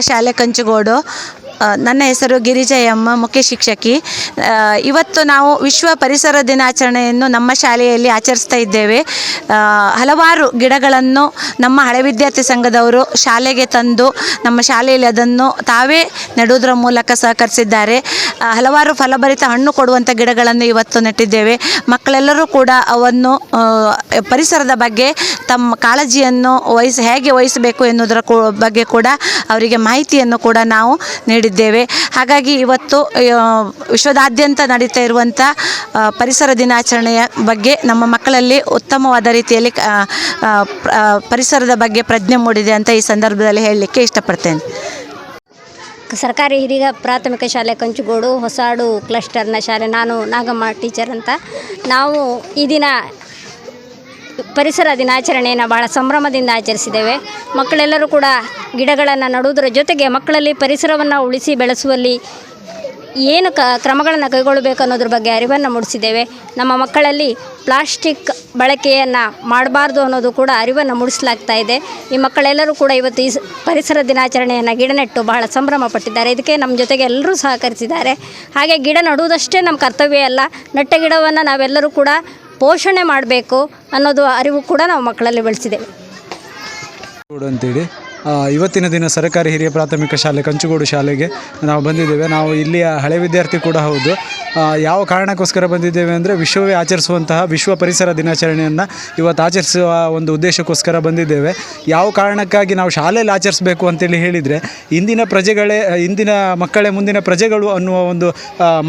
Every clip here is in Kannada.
ಶಾಲೆ ಕಂಚುಗೋಡು. ನನ್ನ ಹೆಸರು ಗಿರಿಜಯಮ್ಮ, ಮುಖ್ಯ ಶಿಕ್ಷಕಿ. ಇವತ್ತು ನಾವು ವಿಶ್ವ ಪರಿಸರ ದಿನಾಚರಣೆಯನ್ನು ನಮ್ಮ ಶಾಲೆಯಲ್ಲಿ ಆಚರಿಸ್ತಾ ಇದ್ದೇವೆ. ಹಲವಾರು ಗಿಡಗಳನ್ನು ನಮ್ಮ ಹಳೆ ವಿದ್ಯಾರ್ಥಿ ಸಂಘದವರು ಶಾಲೆಗೆ ತಂದು ನಮ್ಮ ಶಾಲೆಯಲ್ಲಿ ಅದನ್ನು ತಾವೇ ನೆಡುವುದರ ಮೂಲಕ ಸಹಕರಿಸಿದ್ದಾರೆ. ಹಲವಾರು ಫಲಭರಿತ ಹಣ್ಣು ಕೊಡುವಂಥ ಗಿಡಗಳನ್ನು ಇವತ್ತು ನೆಟ್ಟಿದ್ದೇವೆ. ಮಕ್ಕಳೆಲ್ಲರೂ ಕೂಡ ಅವನ್ನು ಪರಿಸರದ ಬಗ್ಗೆ ತಮ್ಮ ಕಾಳಜಿಯನ್ನು ಹೇಗೆ ವಹಿಸಬೇಕು ಎನ್ನುವುದರ ಬಗ್ಗೆ ಕೂಡ ಅವರಿಗೆ ಮಾಹಿತಿಯನ್ನು ಕೂಡ ನಾವು ನೀಡಿದ್ದೇವೆ. ಹಾಗಾಗಿ ಇವತ್ತು ವಿಶ್ವದಾದ್ಯಂತ ನಡೀತಾ ಇರುವಂಥ ಪರಿಸರ ದಿನಾಚರಣೆಯ ಬಗ್ಗೆ ನಮ್ಮ ಮಕ್ಕಳಲ್ಲಿ ಉತ್ತಮವಾದ ರೀತಿಯಲ್ಲಿ ಪರಿಸರದ ಬಗ್ಗೆ ಪ್ರಜ್ಞೆ ಮೂಡಿದೆ ಅಂತ ಈ ಸಂದರ್ಭದಲ್ಲಿ ಹೇಳಲಿಕ್ಕೆ ಇಷ್ಟಪಡ್ತೇನೆ. ಸರ್ಕಾರಿ ಹಿರಿಯ ಪ್ರಾಥಮಿಕ ಶಾಲೆ ಕಂಚುಗೋಡು ಹೊಸಾಡು ಕ್ಲಸ್ಟರ್ನ ಶಾಲೆ. ನಾನು ನಾಗಮ್ಮ ಟೀಚರ್ ಅಂತ. ನಾವು ಈ ದಿನ ಪರಿಸರ ದಿನಾಚರಣೆಯನ್ನು ಭಾಳ ಸಂಭ್ರಮದಿಂದ ಆಚರಿಸಿದ್ದೇವೆ. ಮಕ್ಕಳೆಲ್ಲರೂ ಕೂಡ ಗಿಡಗಳನ್ನು ನೆಡುವುದರ ಜೊತೆಗೆ ಮಕ್ಕಳಲ್ಲಿ ಪರಿಸರವನ್ನು ಉಳಿಸಿ ಬೆಳೆಸುವಲ್ಲಿ ಏನು ಕ್ರಮಗಳನ್ನು ಕೈಗೊಳ್ಳಬೇಕು ಅನ್ನೋದ್ರ ಬಗ್ಗೆ ಅರಿವನ್ನು ಮೂಡಿಸಿದ್ದೇವೆ. ನಮ್ಮ ಮಕ್ಕಳಲ್ಲಿ ಪ್ಲಾಸ್ಟಿಕ್ ಬಳಕೆಯನ್ನು ಮಾಡಬಾರ್ದು ಅನ್ನೋದು ಕೂಡ ಅರಿವನ್ನು ಮೂಡಿಸಲಾಗ್ತಾ ಇದೆ. ಈ ಮಕ್ಕಳೆಲ್ಲರೂ ಕೂಡ ಇವತ್ತು ಈ ಪರಿಸರ ದಿನಾಚರಣೆಯನ್ನು ಗಿಡ ನೆಟ್ಟು ಬಹಳ ಸಂಭ್ರಮ ಪಟ್ಟಿದ್ದಾರೆ. ಇದಕ್ಕೆ ನಮ್ಮ ಜೊತೆಗೆ ಎಲ್ಲರೂ ಸಹಕರಿಸಿದ್ದಾರೆ. ಹಾಗೆ ಗಿಡ ನೆಡುವುದಷ್ಟೇ ನಮ್ಮ ಕರ್ತವ್ಯ ಅಲ್ಲ, ನೆಟ್ಟ ಗಿಡವನ್ನು ನಾವೆಲ್ಲರೂ ಕೂಡ ಪೋಷಣೆ ಮಾಡಬೇಕು ಅನ್ನೋದು ಅರಿವು ಕೂಡ ನಾವು ಮಕ್ಕಳಲ್ಲಿ ಬೆಳೆಸಿದ್ದೇವೆ ಅಂತೇಳಿ. ಇವತ್ತಿನ ದಿನ ಸರ್ಕಾರಿ ಹಿರಿಯ ಪ್ರಾಥಮಿಕ ಶಾಲೆ ಕಂಚುಗೋಡು ಶಾಲೆಗೆ ನಾವು ಬಂದಿದ್ದೇವೆ. ನಾವು ಇಲ್ಲಿಯ ಹಳೆ ವಿದ್ಯಾರ್ಥಿ ಕೂಡ ಹೌದು. ಯಾವ ಕಾರಣಕ್ಕೋಸ್ಕರ ಬಂದಿದ್ದೇವೆ ಅಂದರೆ ವಿಶ್ವವೇ ಆಚರಿಸುವಂತಹ ವಿಶ್ವ ಪರಿಸರ ದಿನಾಚರಣೆಯನ್ನು ಇವತ್ತು ಆಚರಿಸುವ ಒಂದು ಉದ್ದೇಶಕ್ಕೋಸ್ಕರ ಬಂದಿದ್ದೇವೆ. ಯಾವ ಕಾರಣಕ್ಕಾಗಿ ನಾವು ಶಾಲೆಯಲ್ಲಿ ಆಚರಿಸಬೇಕು ಅಂತೇಳಿ ಹೇಳಿದರೆ, ಇಂದಿನ ಮಕ್ಕಳೇ ಮುಂದಿನ ಪ್ರಜೆಗಳು ಅನ್ನುವ ಒಂದು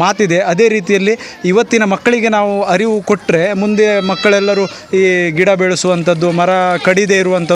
ಮಾತಿದೆ. ಅದೇ ರೀತಿಯಲ್ಲಿ ಇವತ್ತಿನ ಮಕ್ಕಳಿಗೆ ನಾವು ಅರಿವು ಕೊಟ್ಟರೆ ಮುಂದೆ ಮಕ್ಕಳೆಲ್ಲರೂ ಈ ಗಿಡ ಬೆಳೆಸುವಂಥದ್ದು, ಮರ ಕಡಿದೇ ಇರುವಂಥದ್ದು